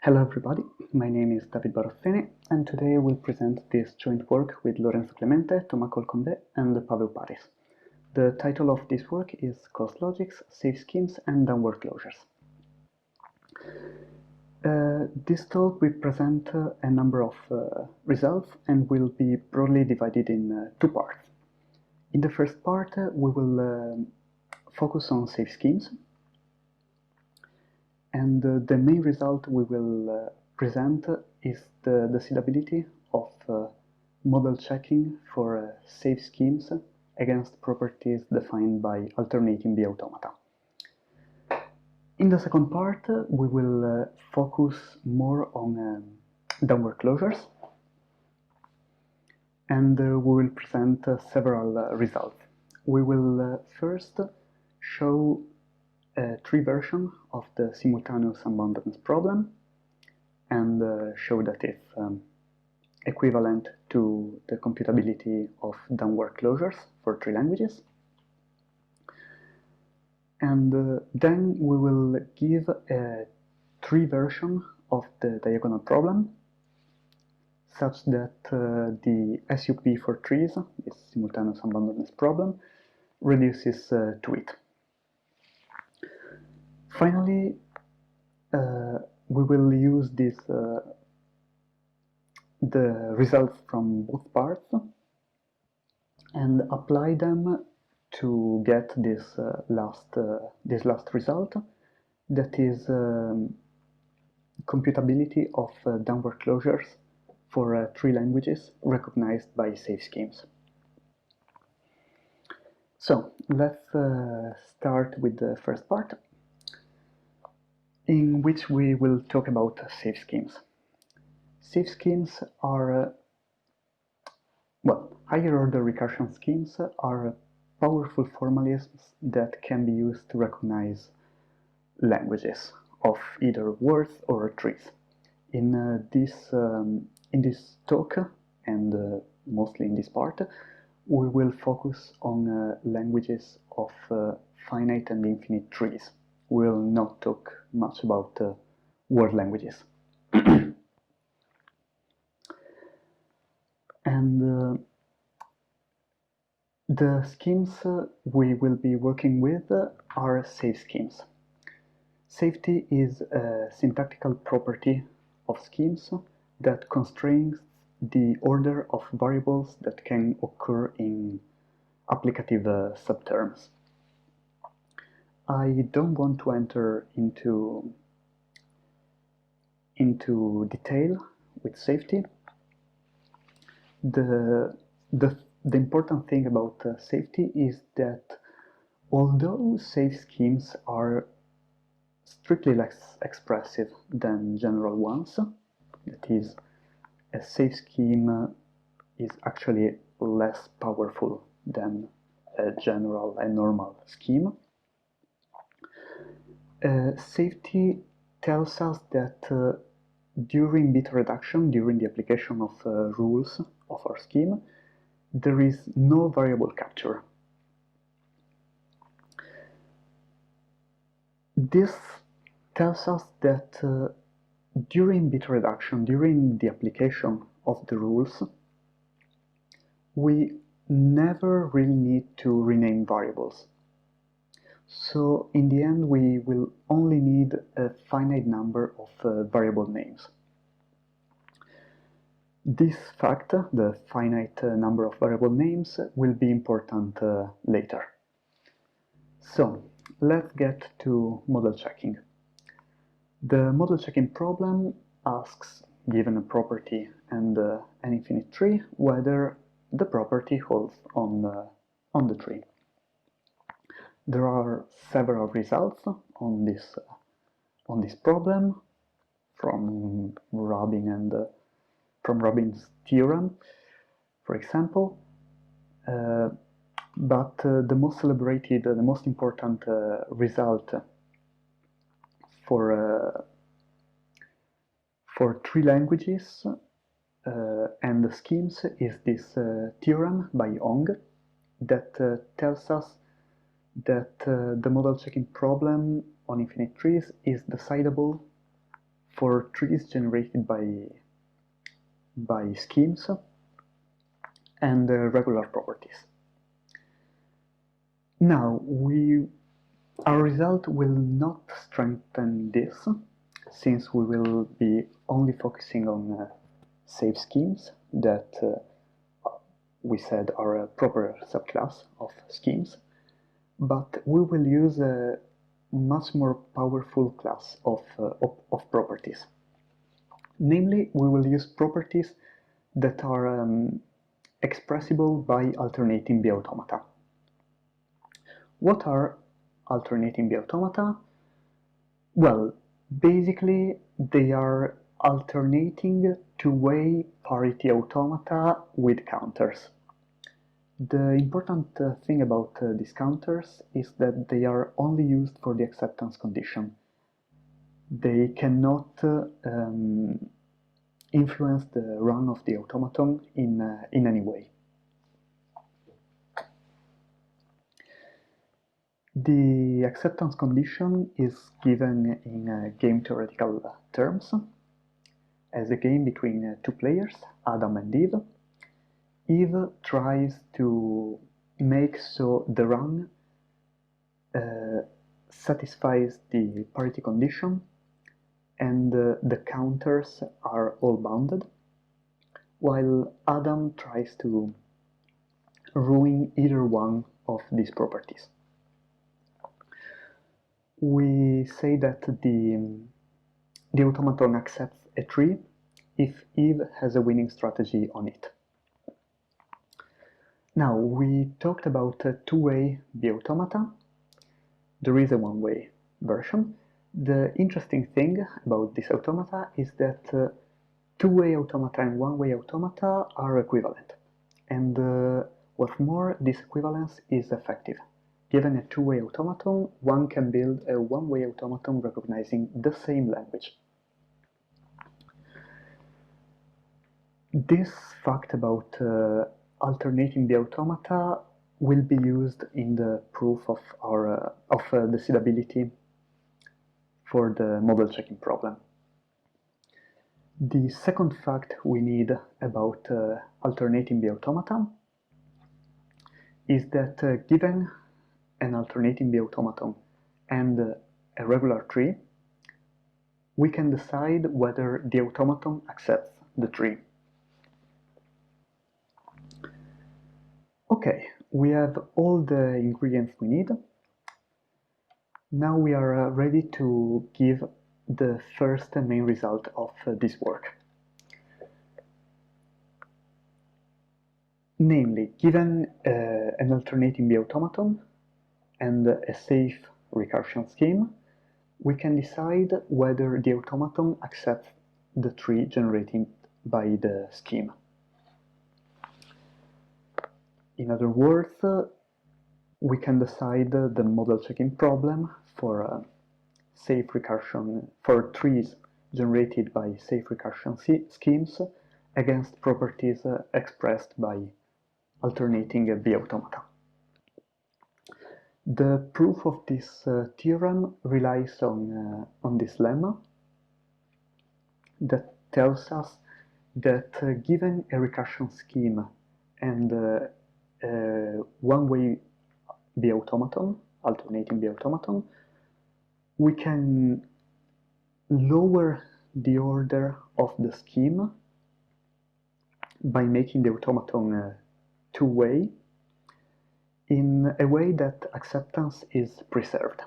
Hello everybody, my name is Barozzini and today we'll present this joint work with Lorenzo Clemente, Colcombet and Paweł Parys. The title of this work is Cost Logics, Safe Schemes and Downward Closures. This talk will present a number of results and will be broadly divided in two parts. In the first part we will focus on safe schemes. And the main result we will present is the decidability of model checking for safe schemes against properties defined by alternating B automata. In the second part, we will focus more on downward closures, and we will present several results. We will first show a tree version of the simultaneous unboundedness problem and show that it's equivalent to the computability of downward closures for tree languages. And then we will give a tree version of the diagonal problem such that the SUP for trees, this simultaneous unboundedness problem, reduces to it. Finally, we will use the results from both parts and apply them to get this last result, that is computability of downward closures for tree languages recognized by safe schemes. So let's start with the first part, in which we will talk about safe schemes. Safe schemes are, higher order recursion schemes are powerful formalisms that can be used to recognize languages of either words or trees. In this talk, and mostly in this part, we will focus on languages of finite and infinite trees. We will not talk much about word languages. And the schemes we will be working with are safe schemes. Safety is a syntactical property of schemes that constrains the order of variables that can occur in applicative subterms. I don't want to enter into detail with safety. The important thing about safety is that although safe schemes are strictly less expressive than general ones, that is, a safe scheme is actually less powerful than a general and normal scheme, safety tells us that during bit reduction, during the application of rules of our scheme, there is no variable capture. This tells us that during bit reduction, during the application of the rules, we never really need to rename variables. So in the end, we will only need a finite number of variable names. This fact, the finite number of variable names, will be important later. So let's get to model checking. The model checking problem asks, given a property and an infinite tree, whether the property holds on the tree. There are several results on this problem from Robin's theorem, for example. But the most celebrated, the most important result for tree languages and the schemes is this theorem by Ong that tells us that the model checking problem on infinite trees is decidable for trees generated by schemes and regular properties. Now, our result will not strengthen this, since we will be only focusing on safe schemes that we said are a proper subclass of schemes, but we will use a much more powerful class of properties. Namely, we will use properties that are expressible by alternating the automata. What are alternating the automata? Well, basically they are alternating two-way parity automata with counters. The important thing about these counters is that they are only used for the acceptance condition. They cannot influence the run of the automaton in any way. The acceptance condition is given in game theoretical terms as a game between two players, Adam and Eve. Eve tries to make so the run satisfies the parity condition and the counters are all bounded, while Adam tries to ruin either one of these properties. We say that the automaton accepts a tree if Eve has a winning strategy on it. Now, we talked about two-way the automata. There is a one-way version. The interesting thing about this automata is that two-way automata and one-way automata are equivalent. And what's more, this equivalence is effective. Given a two-way automaton, one can build a one-way automaton recognizing the same language. This fact about alternating the automata will be used in the proof of our decidability for the model checking problem. The second fact we need about alternating the automata is that given an alternating the automaton and a regular tree, we can decide whether the automaton accepts the tree. Okay, we have all the ingredients we need. Now we are ready to give the first main result of this work. Namely, given an alternating the automaton and a safe recursion scheme, we can decide whether the automaton accepts the tree generated by the scheme. In other words, we can decide the model checking problem for safe recursion for trees generated by safe recursion schemes against properties expressed by alternating the automata. The proof of this theorem relies on this lemma that tells us that given a recursion scheme and one-way the automaton, alternating the automaton, we can lower the order of the scheme by making the automaton two-way in a way that acceptance is preserved.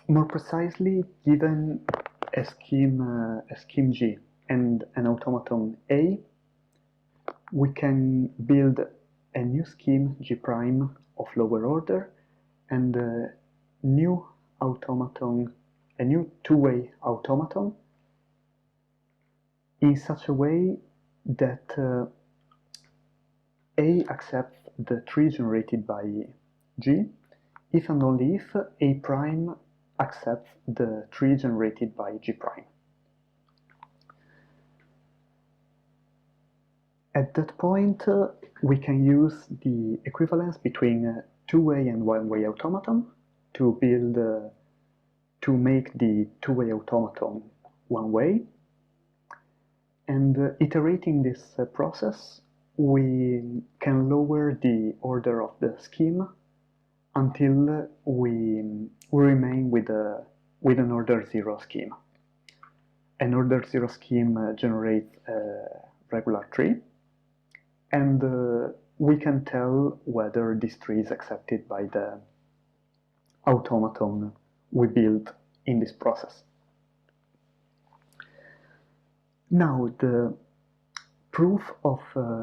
More precisely, given a scheme G and an automaton A, we can build a new scheme G' of lower order and a new automaton, a new two-way automaton in such a way that A accepts the tree generated by G if and only if A' accepts the tree generated by G'. At that point, we can use the equivalence between two-way and one-way automaton to build, to make the two-way automaton one-way. And iterating this process, we can lower the order of the scheme until we remain with an order 0 scheme. An order 0 scheme generates a regular tree, and we can tell whether this tree is accepted by the automaton we built in this process. Now, the proof of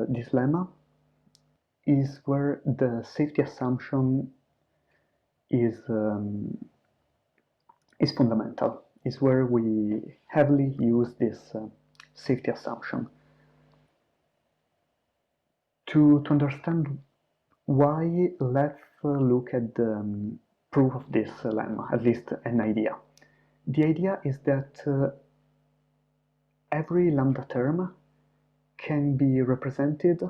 this lemma is where the safety assumption is fundamental, is where we heavily use this safety assumption. To understand why, let's look at the proof of this lemma, at least an idea. The idea is that every lambda term can be represented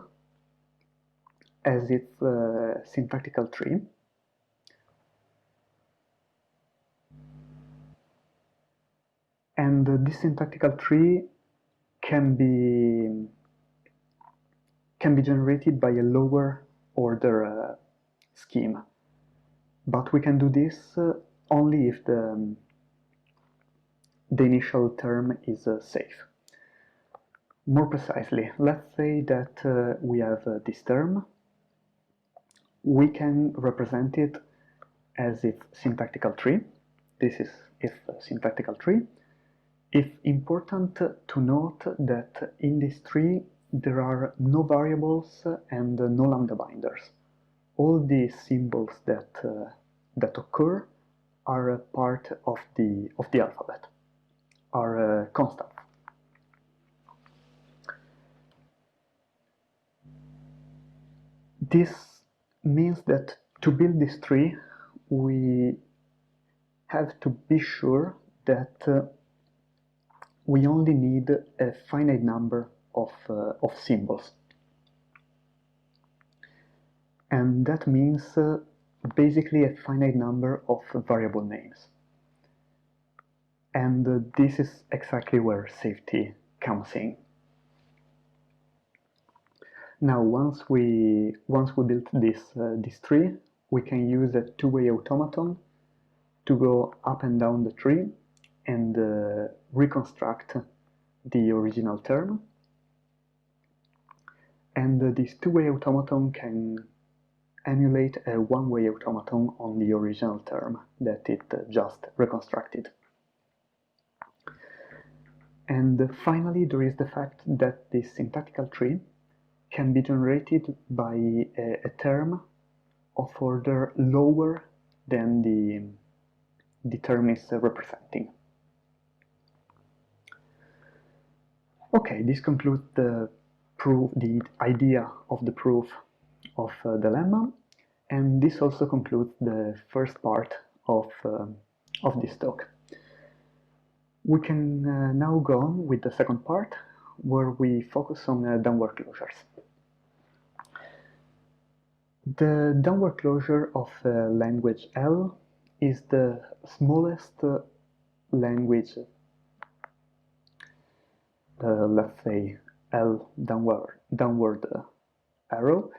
as its syntactical tree. And this syntactical tree can be generated by a lower order scheme. But we can do this only if the initial term is safe. More precisely, let's say that we have this term. We can represent it as its syntactical tree. This is its syntactical tree. It's important to note that in this tree there are no variables and no lambda binders. All the symbols that occur are a part of the alphabet, are constants. This means that to build this tree, we have to be sure that we only need a finite number of symbols. And that means basically a finite number of variable names. And this is exactly where safety comes in. Now, once we built this tree, we can use a two-way automaton to go up and down the tree and reconstruct the original term. And this two-way automaton can emulate a one-way automaton on the original term that it just reconstructed. And finally, there is the fact that this syntactical tree can be generated by a term of order lower than the term is representing. Okay, this concludes the idea of the proof of the lemma, and this also concludes the first part of this talk. We can now go on with the second part, where we focus on downward closures. The downward closure of language L is the smallest language, let's say L downward arrow,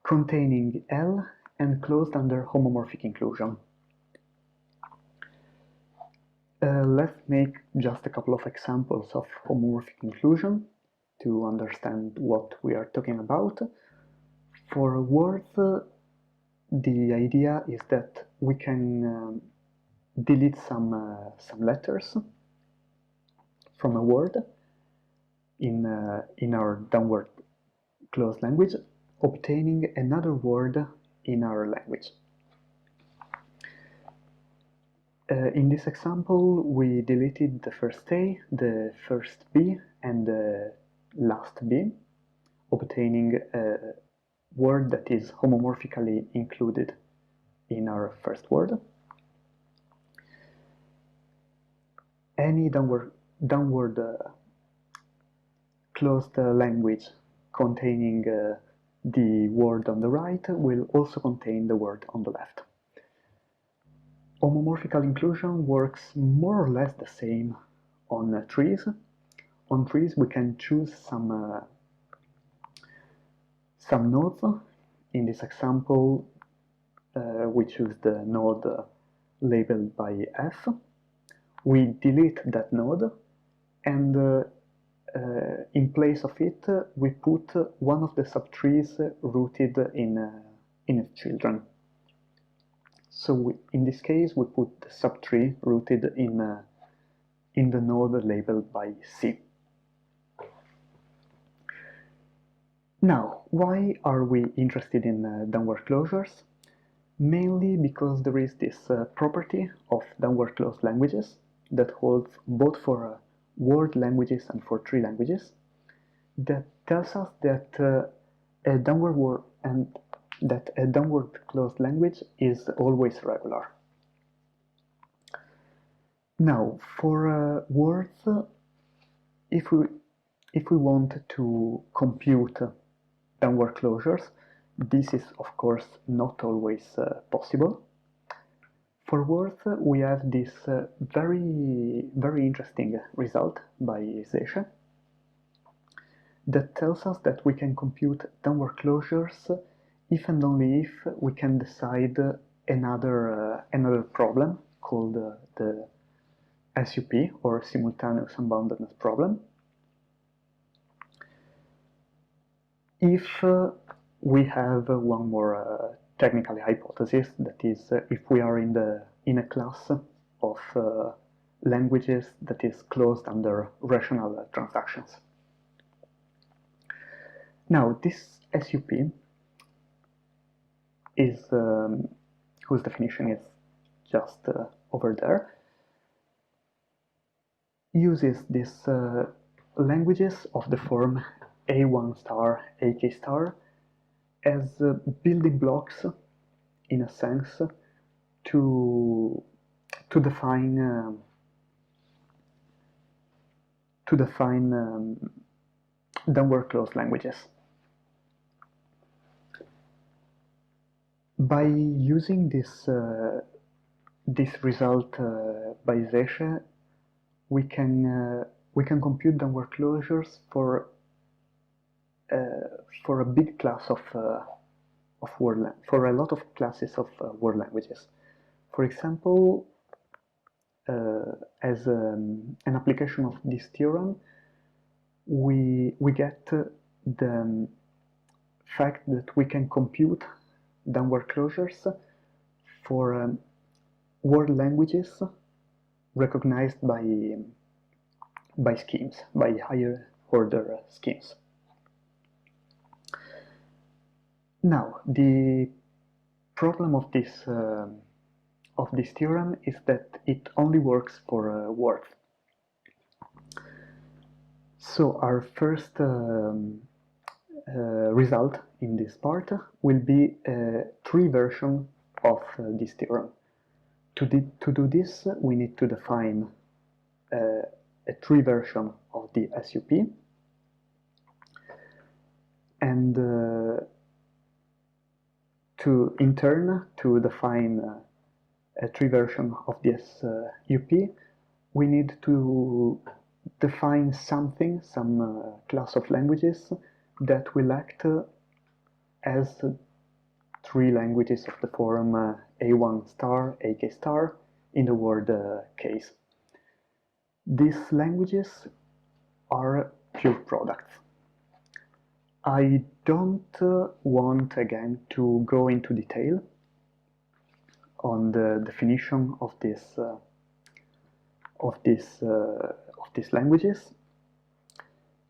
containing L and closed under homomorphic inclusion. Let's make just a couple of examples of homomorphic inclusion to understand what we are talking about. For words, the idea is that we can delete some letters from a word in our downward closed language, obtaining another word in our language. In this example, we deleted the first A, the first B, and the last B, obtaining a word that is homomorphically included in our first word. Any downward closed language containing the word on the right will also contain the word on the left. Homomorphic inclusion works more or less the same on trees. On trees we can choose some nodes. In this example we choose the node labeled by F. We delete that node and in place of it we put one of the subtrees rooted in its children. So in this case we put the subtree rooted in the node labeled by C. Now, why are we interested in downward closures? Mainly because there is this property of downward closed languages that holds both for word languages and for tree languages, that tells us that a downward closed language is always regular. Now, for words, if we want to compute downward closures, this is of course not always possible. For words, we have this very interesting result by Zesche that tells us that we can compute downward closures if and only if we can decide another problem called the SUP, or simultaneous unboundedness problem. If we have one more technical hypothesis, that is, if we are in a class of languages that is closed under rational transactions. Now, this SUP is whose definition is just over there, uses these languages of the form A1 star, AK star as building blocks, in a sense, to define downward closed languages. By using this result by Zesche, we can compute downward closures for a big class of word for a lot of classes of word languages. For example, as an application of this theorem, we get the fact that we can compute downward closures for word languages recognized by schemes, by higher order schemes. Now, the problem of this theorem is that it only works for words. So our first result in this part will be a tree version of this theorem. To do this, we need to define a tree version of the SUP, and in turn, to define a tree version of this UP, we need to define something, some class of languages that will act as tree languages of the form A1 star, AK star in the word case. These languages are pure products. I don't want again to go into detail on the definition of these languages,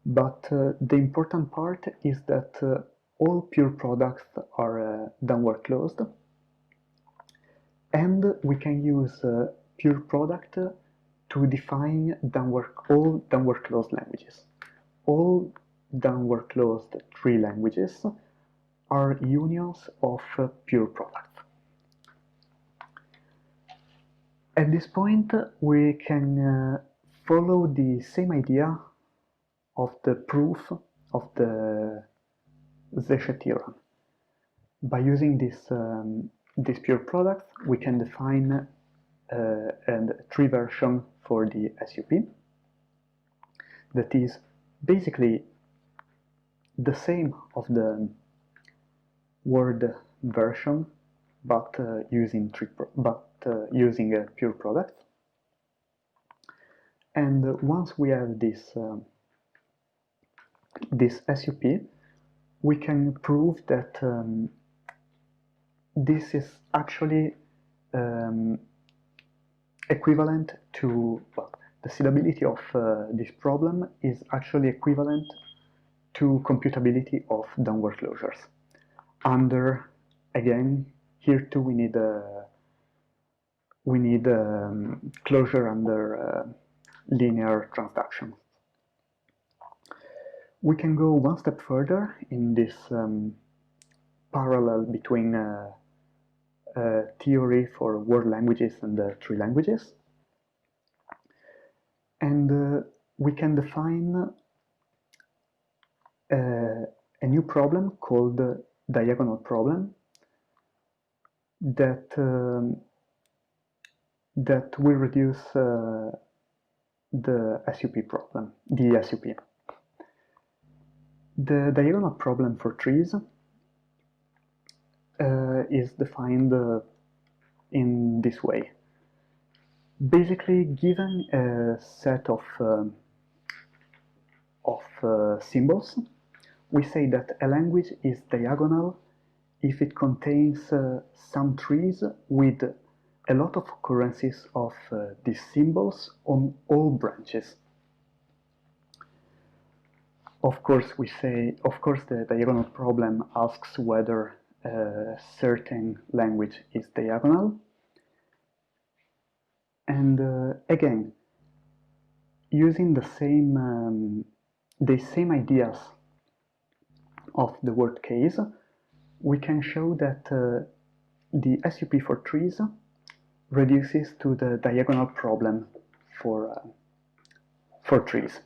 but the important part is that all pure products are downward closed, and we can use pure product to define all downward closed languages. All downward closed tree languages are unions of pure products. At this point, we can follow the same idea of the proof of the Zeche-Theorem. By using this pure product, we can define a tree version for the SUP that is basically the same of the word version, but using a pure product. And once we have this SUP, we can prove that this is actually equivalent to, well, the seedability of this problem is actually equivalent to computability of downward closures. Under, again, here too we need closure under linear transduction. We can go one step further in this parallel between theory for word languages and tree languages, and we can define a new problem called diagonal problem that will reduce the SUP problem, the SUP. The diagonal problem for trees is defined in this way. Basically, given a set of symbols, we say that a language is diagonal if it contains some trees with a lot of occurrences of these symbols on all branches. Of course, the diagonal problem asks whether a certain language is diagonal. And again, using the same ideas of the word case, we can show that the SUP for trees reduces to the diagonal problem for trees.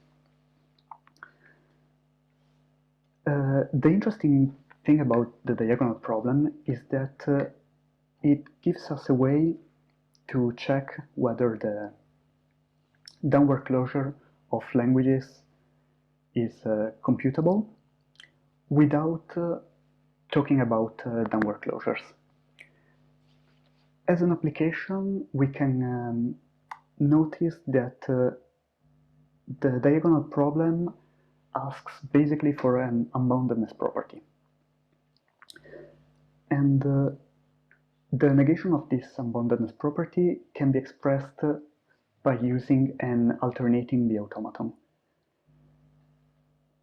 The interesting thing about the diagonal problem is that it gives us a way to check whether the downward closure of languages is computable without talking about downward closures. As an application, we can notice that the diagonal problem asks basically for an unboundedness property. And the negation of this unboundedness property can be expressed by using an alternating B automaton.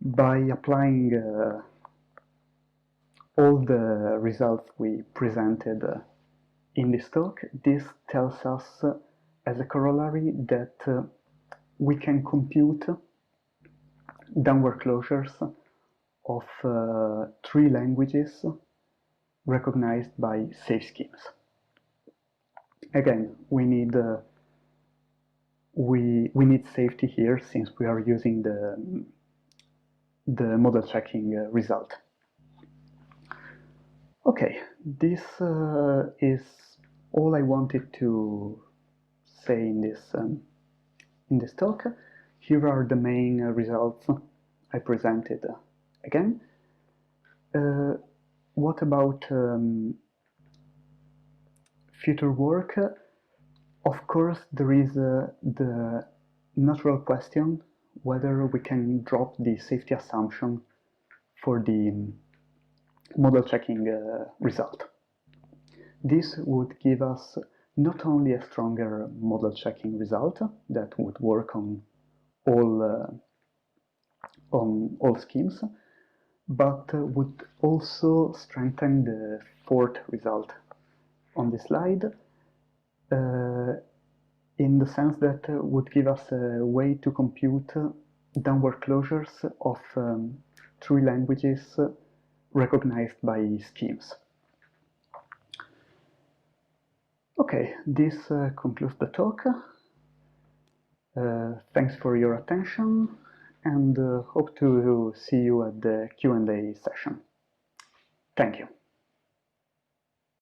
By applying all the results we presented in this talk, this tells us as a corollary that we can compute downward closures of tree languages recognized by safe schemes. Again, we need safety here since we are using the model checking result. Okay, this is all I wanted to say in this talk. Here are the main results I presented again. What about future work? Of course, there is the natural question whether we can drop the safety assumption for the model checking result. This would give us not only a stronger model checking result that would work on all schemes, but would also strengthen the fourth result on the slide, in the sense that would give us a way to compute downward closures of tree languages recognized by schemes. Okay, this concludes the talk. Thanks for your attention, and hope to see you at the Q&A session. Thank you.